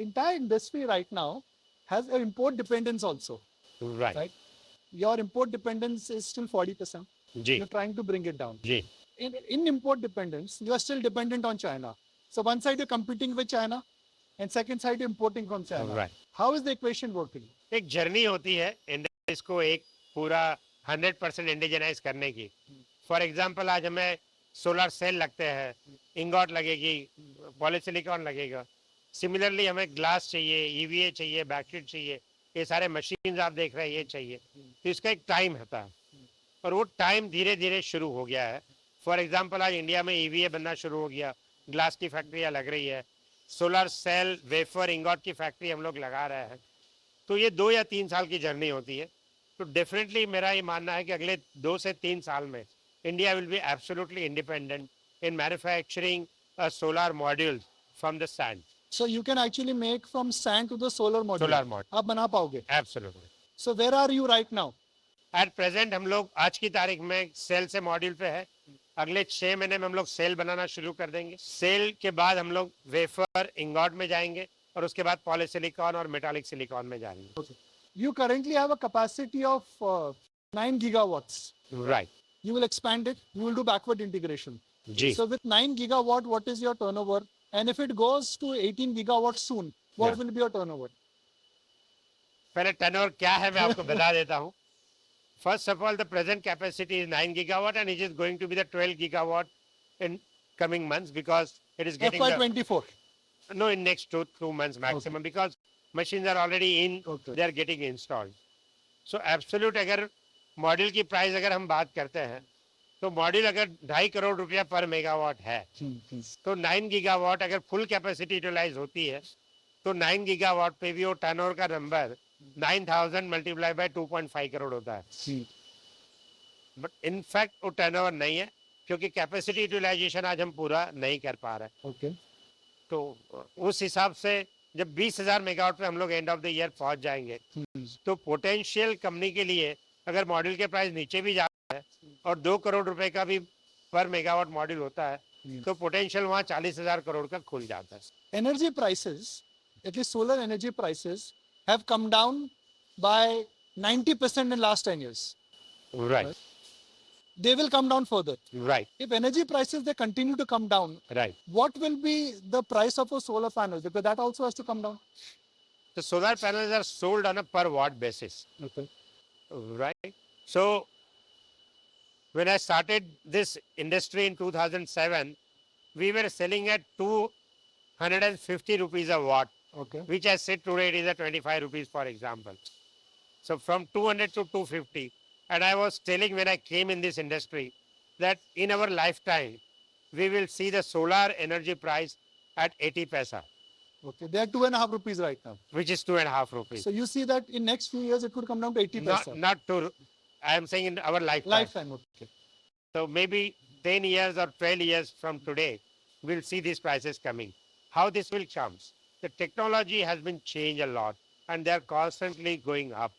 entire industry right now has an import dependence also. Right. Your import dependence is still 40%. Ji. You're trying to bring it down. Ji. In import dependence, you are still dependent on China. So one side you're competing with China, and second side you're importing from China. Right. How is the equation working? एक journey होती है इसको एक पूरा 100% indigenise करने की. For example आज हमें सोलर सेल लगते हैं, इंगॉट लगेगी, पॉलीसिलिकॉन लगेगा. सिमिलरली हमें ग्लास चाहिए, ईवीए चाहिए, बैकशीट चाहिए, ये सारे मशीन आप देख रहे हैं, ये चाहिए. तो इसका एक टाइम होता है और वो टाइम धीरे धीरे शुरू हो गया है. फॉर एग्जांपल आज इंडिया में ईवीए बनना शुरू हो गया, ग्लास की फैक्ट्रियाँ लग रही है, सोलर सेल, वेफर, इंगॉट की फैक्ट्री हम लोग लगा रहे हैं. तो ये 2 या 3 साल की जर्नी होती है. तो डेफिनेटली मेरा ये मानना है कि अगले 2 से 3 साल में India will be absolutely independent in manufacturing solar modules from the sand. So you can actually make from sand to the solar module. Solar module आप बना पाओगे? Absolutely. So where are you right now? At present हम लोग आज की तारीख में cell से मॉड्यूल पे है. अगले 6 महीने में हम लोग सेल बनाना शुरू कर देंगे. सेल के बाद हम लोग वेफर, इंगॉट में जाएंगे और उसके बाद पॉलीसिलिकॉन और मेटालिक सिलिकॉन में जाएंगे. You currently have a capacity of 9 gigawatts. Right. You will expand it. You will do backward integration. जी. So with 9 gigawatt, what is your turnover? And if it goes to 18 gigawatts soon, what Yeah. will be your turnover? पहले turnover क्या है मैं आपको बता देता हूँ. First of all the present capacity is 9 gigawatt and it is going to be the 12 gigawatt in coming months because it is getting FY24. no, in next 2 months maximum, because machines are already in. Okay. They are getting installed. So absolute अगर module की price अगर हम बात करते हैं तो module अगर 2.5 करोड़ रुपया पर मेगावाट है तो 9 गीगावाट अगर फुल कैपेसिटी यूटिलाइज होती है तो 9 गीगावाट पे भी वो टर्नओवर का नंबर 9,000 मल्टीप्लाई बाय 2.5 करोड़ होता है. बट इनफैक्ट वो टर्नओवर नहीं है क्योंकि कैपेसिटी यूटिलाइजेशन आज हम पूरा नहीं कर पा रहे. Okay. तो उस हिसाब से जब 20,000 मेगावाट पे हम लोग एंड ऑफ द ईयर पहुंच जाएंगे तो पोटेंशियल कंपनी के लिए अगर मॉड्यूल के प्राइस नीचे भी जाता है और 2 करोड़ रुपए का भी पर मेगावाट मॉड्यूल होता है तो पोटेंशियल वहाँ 40,000 करोड़ का खुल जाता है. Energy prices, at least solar energy prices, have come down by 90% in last 10 years. Right. They will come down further. Right. If energy prices they continue to come down, right. what will be the price of a solar panel? Because that also has to come down. The solar panels are sold on a per watt basis. Okay. Right. So when I started this industry in 2007, we were selling at 250 rupees a watt, Okay. which I said today it is at 25 rupees, for example. So from 200 to 250. And I was telling when I came in this industry that in our lifetime, we will see the solar energy price at 80 paisa, Okay. They are 2.5 rupees right now. which is 2.5 rupees. So you see that in next few years it could come down to 80 paisa. Not to, I am saying in our lifetime. Lifetime. Okay. So maybe 10 years or 12 years from today, we'll see these prices coming. How this will come? The technology has been changed a lot and they're constantly going up.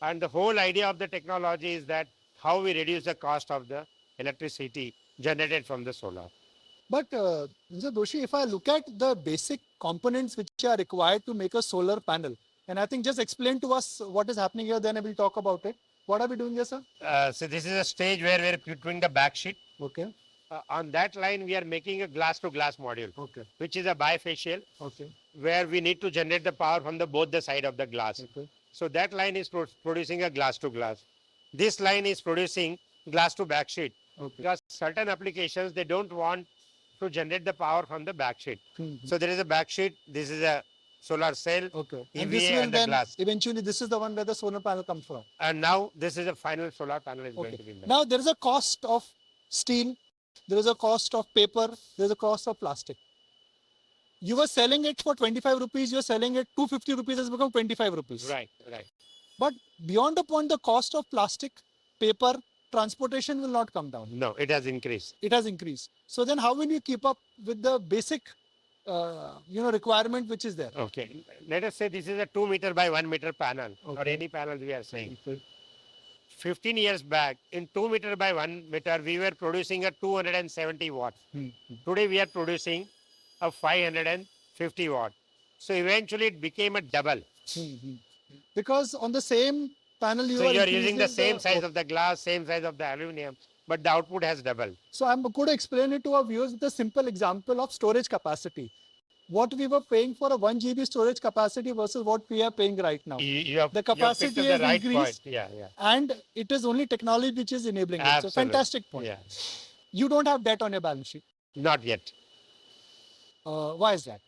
And the whole idea of the technology is that how we reduce the cost of the electricity generated from the solar. But Mr. Doshi, if I look at the basic components which are required to make a solar panel, and I think just explain to us what is happening here, then I will talk about it. What are we doing here, sir? So this is a stage where we're doing the back sheet. Okay. On that line, we are making a glass-to-glass module, Okay. which is a bifacial, Okay. where we need to generate the power from both the side of the glass. Okay. So that line is producing a glass to glass. This line is producing glass to backsheet. Okay. Because certain applications, they don't want to generate the power from the backsheet. Mhm. So there is a backsheet. This is a solar cell. Okay. EVA And this will and the then glass. eventually this is the one where the solar panel comes from. And now this is a final solar panel is going Okay. to be made. Now there is a cost of steel, there is a cost of paper, there is a cost of plastic. You were selling it for 25 rupees, you are selling it 250 rupees, has become 25 rupees. Right, right. But beyond the point, the cost of plastic, paper, transportation will not come down. No, it has increased. It has increased. So then how will you keep up with the basic requirement which is there? Okay. Let us say this is a 2 meter by 1 meter panel, or Okay. any panel we are saying. 15 years back, in 2 meter by 1 meter, we were producing a 270 watt. Today we are producing a 550 watt. So eventually it became a double. Mhm. Because on the same panel you So are you are using the increasing same size of the glass, same size of the aluminum, but the output has doubled. So I'm going to explain it to our viewers with a simple example of storage capacity. What we were paying for a 1 GB storage capacity versus what we are paying right now. You have, The you have picked capacity up the has right point. increased Yeah, yeah. and it is only technology which is enabling it. So Absolutely. fantastic point. Yeah. You don't have debt on your balance sheet. Not yet. Why is that?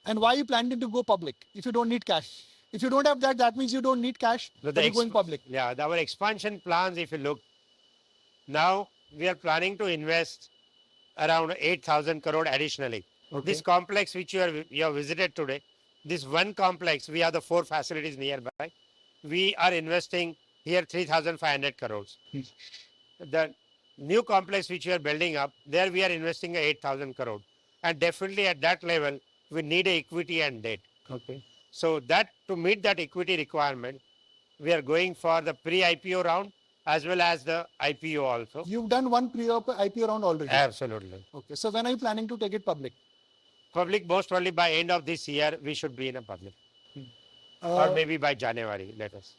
And why are you planning to go public if you don't need cash? If you don't have that, that means you don't need cash. No, But you're going public. Yeah, our expansion plans, if you look, now we are planning to invest around 8,000 crore additionally. Okay. This complex which you have visited today, this one complex, we have the 4 facilities nearby. We are investing here 3,500 crores. The new complex which we are building up, there we are investing 8,000 crore. And definitely at that level, we need equity and debt. Okay. So that to meet that equity requirement, we are going for the pre-IPO round as well as the IPO also. You've done one pre-IPO round already. Absolutely. Okay. So when are you planning to take it public? Public, most probably by end of this year, we should be in a public. Or maybe by January, let us.